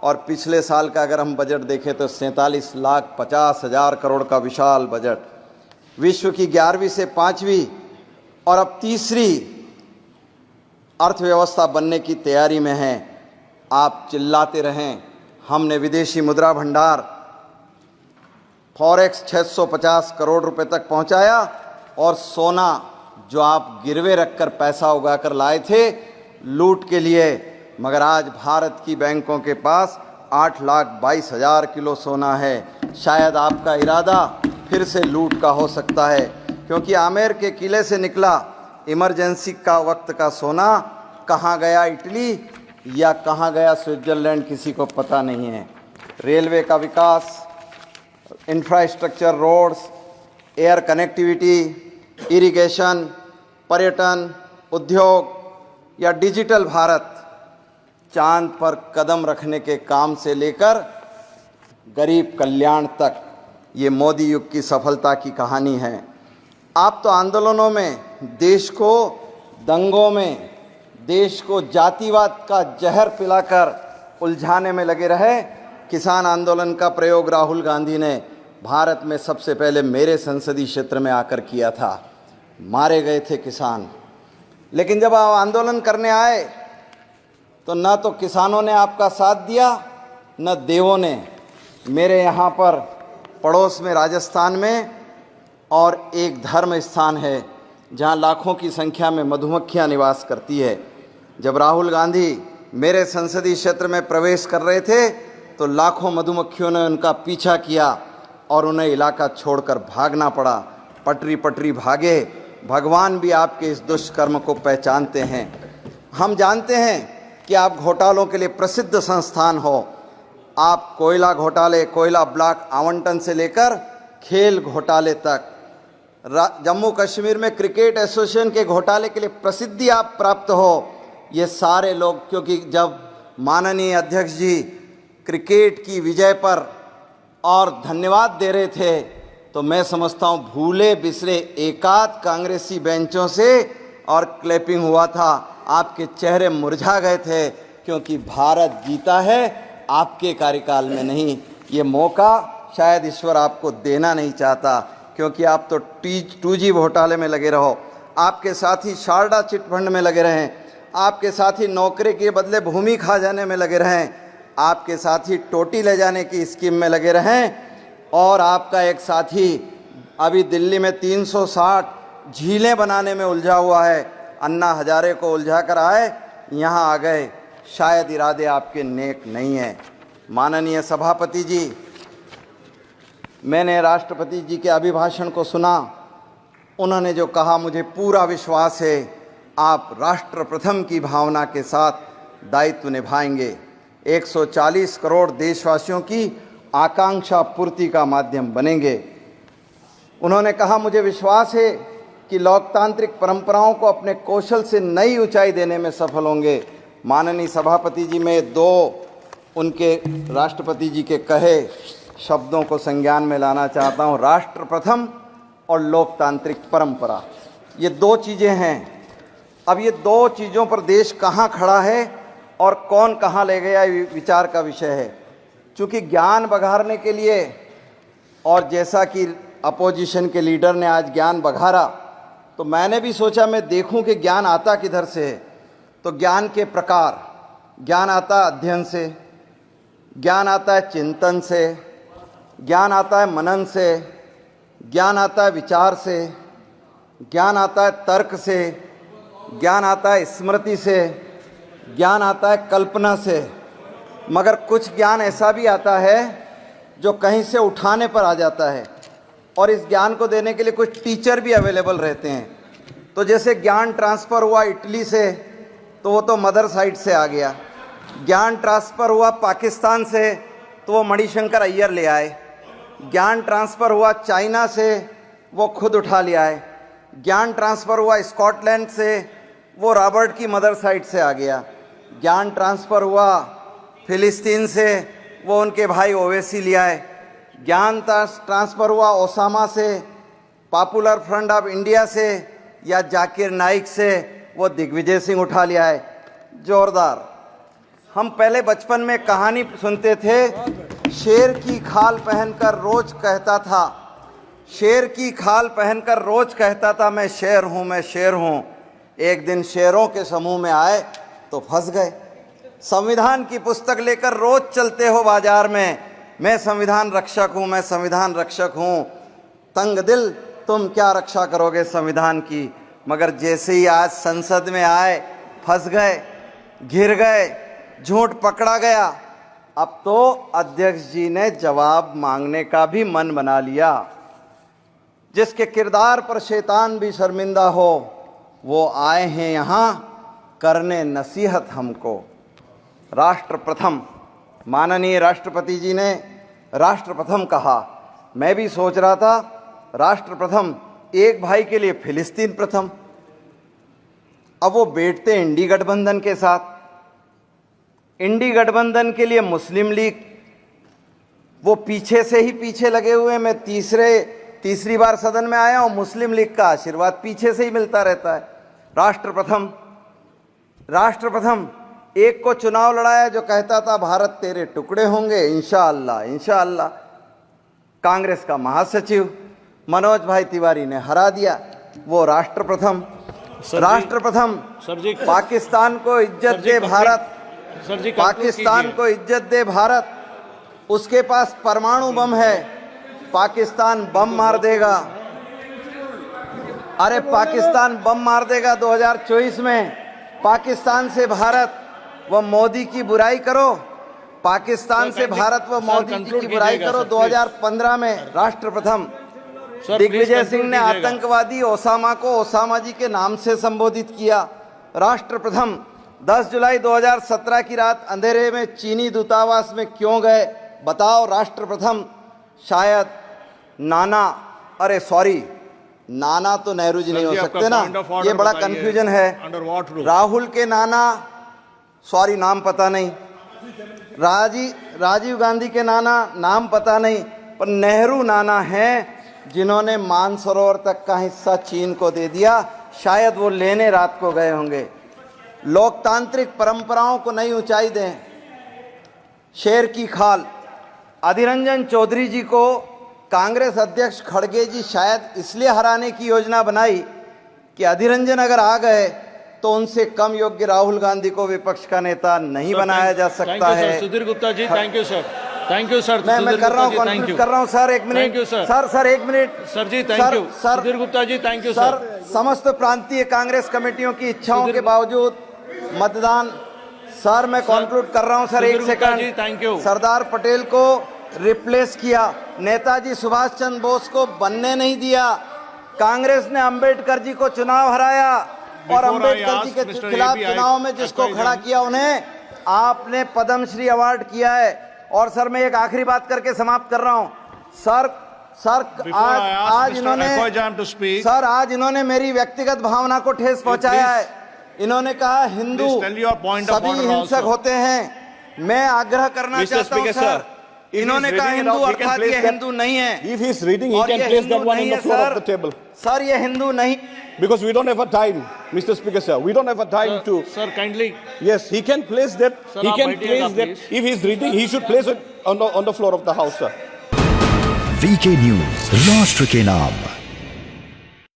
और पिछले साल का अगर हम बजट देखें तो 47,50,000 करोड़ का विशाल बजट, विश्व की 11वीं से 5वीं और अब तीसरी अर्थव्यवस्था बनने की तैयारी में है। आप चिल्लाते रहें, हमने विदेशी मुद्रा भंडार फॉरेक्स 650 करोड़ रुपए तक पहुंचाया और सोना जो आप गिरवे रखकर पैसा उगाकर लाए थे लूट के लिए, मगर आज भारत की बैंकों के पास 8,22,000 किलो सोना है। शायद आपका इरादा फिर से लूट का हो सकता है, क्योंकि आमेर के किले से निकला इमरजेंसी का वक्त का सोना कहाँ गया इटली या कहाँ गया स्विट्जरलैंड, किसी को पता नहीं है। रेलवे का विकास, infrastructure, roads, air connectivity, irrigation, पर्यटन, उद्योग या डिजिटल भारत, चांद पर कदम रखने के काम से लेकर गरीब कल्याण तक ये मोदी युग की सफलता की कहानी है। आप तो आंदोलनों में देश को, दंगों में देश को जातिवाद का जहर पिलाकर उलझाने में लगे रहे। किसान आंदोलन का प्रयोग राहुल गांधी ने भारत में सबसे पहले मेरे संसदीय क्षेत्र में आकर किया था। मारे गए थे किसान, लेकिन जब आप आंदोलन करने आए तो न तो किसानों ने आपका साथ दिया न देवों ने। मेरे यहाँ पर पड़ोस में राजस्थान में और एक धर्म स्थान है जहाँ लाखों की संख्या में मधुमक्खियाँ निवास करती है। जब राहुल गांधी मेरे संसदीय क्षेत्र में प्रवेश कर रहे थे तो लाखों मधुमक्खियों ने उनका पीछा किया और उन्हें इलाका छोड़कर भागना पड़ा। पटरी पटरी भागे। भगवान भी आपके इस दुष्कर्म को पहचानते हैं। हम जानते हैं कि आप घोटालों के लिए प्रसिद्ध संस्थान हो। आप कोयला घोटाले, कोयला ब्लॉक आवंटन से लेकर खेल घोटाले तक, जम्मू कश्मीर में क्रिकेट एसोसिएशन के घोटाले के लिए प्रसिद्धि आप प्राप्त हो। ये सारे लोग, क्योंकि जब माननीय अध्यक्ष जी क्रिकेट की विजय पर और धन्यवाद दे रहे थे तो मैं समझता हूँ भूले बिसरे एकाध कांग्रेसी बेंचों से और क्लैपिंग हुआ था। आपके चेहरे मुरझा गए थे, क्योंकि भारत जीता है आपके कार्यकाल में नहीं। ये मौका शायद ईश्वर आपको देना नहीं चाहता, क्योंकि आप तो 2G घोटाले में लगे रहो, आपके साथी शारदा चिटफंड में लगे रहें, आपके साथी नौकरी के बदले भूमि खा जाने में लगे रहें, आपके साथी टोटी ले जाने की स्कीम में लगे रहें, और आपका एक साथी अभी दिल्ली में 360 झीलें बनाने में उलझा हुआ है। अन्ना हजारे को उलझा कर आए, यहाँ आ गए। शायद इरादे आपके नेक नहीं हैं। माननीय सभापति जी, मैंने राष्ट्रपति जी के अभिभाषण को सुना। उन्होंने जो कहा, मुझे पूरा विश्वास है आप राष्ट्र प्रथम की भावना के साथ दायित्व निभाएंगे। 140 करोड़ देशवासियों की आकांक्षा पूर्ति का माध्यम बनेंगे। उन्होंने कहा, मुझे विश्वास है कि लोकतांत्रिक परंपराओं को अपने कौशल से नई ऊंचाई देने में सफल होंगे। माननीय सभापति जी, मैं दो उनके राष्ट्रपति जी के कहे शब्दों को संज्ञान में लाना चाहता हूँ। राष्ट्र प्रथम और लोकतांत्रिक परंपरा, ये दो चीज़ें हैं। अब ये दो चीज़ों पर देश कहाँ खड़ा है और कौन कहाँ ले गया, विचार का विषय है। चूँकि ज्ञान बघारने के लिए, और जैसा कि अपोजिशन के लीडर ने आज ज्ञान बघारा, तो मैंने भी सोचा मैं देखूं कि ज्ञान आता किधर से है। तो ज्ञान के प्रकार, ज्ञान आता है अध्ययन से, ज्ञान आता है चिंतन से, ज्ञान आता है मनन से, ज्ञान आता है विचार से, ज्ञान आता है तर्क से, ज्ञान आता है स्मृति से, ज्ञान आता है कल्पना से। मगर कुछ ज्ञान ऐसा भी आता है जो कहीं से उठाने पर आ जाता है, और इस ज्ञान को देने के लिए कुछ टीचर भी अवेलेबल रहते हैं। तो जैसे ज्ञान ट्रांसफ़र हुआ इटली से, तो वो तो मदर साइड से आ गया। ज्ञान ट्रांसफ़र हुआ पाकिस्तान से, तो वो मणिशंकर अय्यर ले आए। ज्ञान ट्रांसफ़र हुआ चाइना से, वो खुद उठा ले आए। ज्ञान ट्रांसफ़र हुआ स्कॉटलैंड से, वो रॉबर्ट की मदर साइड से आ गया। ज्ञान ट्रांसफ़र हुआ फिलिस्तीन से, वो उनके भाई ओवैसी ले आए। ज्ञान ट्रांसफ़र हुआ ओसामा से, पॉपुलर फ्रंट ऑफ इंडिया से, या जाकिर नाइक से, वो दिग्विजय सिंह उठा लिया है। जोरदार। हम पहले बचपन में कहानी सुनते थे, शेर की खाल पहनकर रोज कहता था, शेर की खाल पहनकर रोज कहता था मैं शेर हूं, मैं शेर हूं। एक दिन शेरों के समूह में आए तो फंस गए। संविधान की पुस्तक लेकर रोज चलते हो बाजार में, मैं संविधान रक्षक हूं, मैं संविधान रक्षक हूं। तंग दिल तुम क्या रक्षा करोगे संविधान की। मगर जैसे ही आज संसद में आए फंस गए, घिर गए, झूठ पकड़ा गया। अब तो अध्यक्ष जी ने जवाब मांगने का भी मन बना लिया। जिसके किरदार पर शैतान भी शर्मिंदा हो, वो आए हैं यहाँ करने नसीहत हमको। राष्ट्र प्रथम, माननीय राष्ट्रपति जी ने राष्ट्र प्रथम कहा। मैं भी सोच रहा था राष्ट्र प्रथम, एक भाई के लिए फिलिस्तीन प्रथम। अब वो बैठते इंडी गठबंधन के साथ, इंडी गठबंधन के लिए मुस्लिम लीग, वो पीछे से ही पीछे लगे हुए। मैं तीसरी बार सदन में आया हूं, मुस्लिम लीग का आशीर्वाद पीछे से ही मिलता रहता है। राष्ट्र प्रथम, राष्ट्र प्रथम एक को चुनाव लड़ाया जो कहता था भारत तेरे टुकड़े होंगे इंशाअल्लाह इंशाअल्लाह। कांग्रेस का महासचिव मनोज भाई तिवारी ने हरा दिया, वो राष्ट्र प्रथम। राष्ट्र प्रथम, पाकिस्तान को इज्जत दे भारत, पाकिस्तान को इज्जत दे भारत। उसके पास परमाणु बम है, पाकिस्तान बम मार देगा। अरे पाकिस्तान बम मार देगा 2024 में। पाकिस्तान से भारत व मोदी की बुराई करो, पाकिस्तान से भारत व मोदी जी की बुराई करो। 2015 में राष्ट्र प्रथम, दिग्विजय सिंह ने आतंकवादी ओसामा को ओसामा जी के नाम से संबोधित किया। राष्ट्र प्रथम, 10 जुलाई 2017 की रात अंधेरे में चीनी दूतावास में क्यों गए बताओ। राष्ट्र प्रथम, शायद नाना, अरे सॉरी नाना तो नेहरू जी नहीं हो सकते ना, ये बड़ा कंफ्यूजन है। राहुल के नाना, सॉरी नाम पता नहीं, राजीव गांधी के नाना नाम पता नहीं, पर नेहरू नाना हैं जिन्होंने मानसरोवर तक का हिस्सा चीन को दे दिया। शायद वो लेने रात को गए होंगे। लोकतांत्रिक परंपराओं को नई ऊंचाई दें। शेर की खाल, अधीर रंजन चौधरी जी को कांग्रेस अध्यक्ष खड़गे जी शायद इसलिए हराने की योजना बनाई कि अधीर रंजन अगर आ गए तो उनसे कम योग्य राहुल गांधी को विपक्ष का नेता नहीं बनाया जा सकता है। Sudhir Gupta ji, thank you sir, thank you sir. मैं कर रहा हूँ, कंक्लूड कर रहा हूँ सर, एक मिनट सर एक minute sir ji, thank you sir. Sudhir Gupta ji, thank you sir. समस्त प्रांतीय कांग्रेस कमेटियों की इच्छाओं के बावजूद मतदान, सर मैं कंक्लूड कर रहा हूँ सर, एक second. Thank you. Sardar Patel को रिप्लेस किया, नेताजी सुभाष चंद्र बोस को बनने नहीं दिया। कांग्रेस ने अंबेडकर जी को चुनाव हराया और अंबेडकर जी के खिलाफ चुनाव में जिसको खड़ा किया उन्हें आपने पद्मश्री अवार्ड किया है। और सर मैं एक आखिरी बात करके समाप्त कर रहा हूं। सर आज इन्होंने मेरी व्यक्तिगत भावना को ठेस पहुंचाया है। इन्होंने कहा हिंदू सभी हिंसक होते हैं। मैं आग्रह करना चाहता हूं सर, इन्होंने कहा हिंदू अर्थात ये हिंदू नहीं है। If he is reading, he can place that one on the floor of the table. Sir ये हिंदू नहीं, because we don't have a time, Mr. Speaker, sir. We don't have a time to. Sir, kindly. Yes, he can place that. Sir, he can place that. If he is reading, he should place it on the floor of the house, sir. VK News, राष्ट्र के नाम।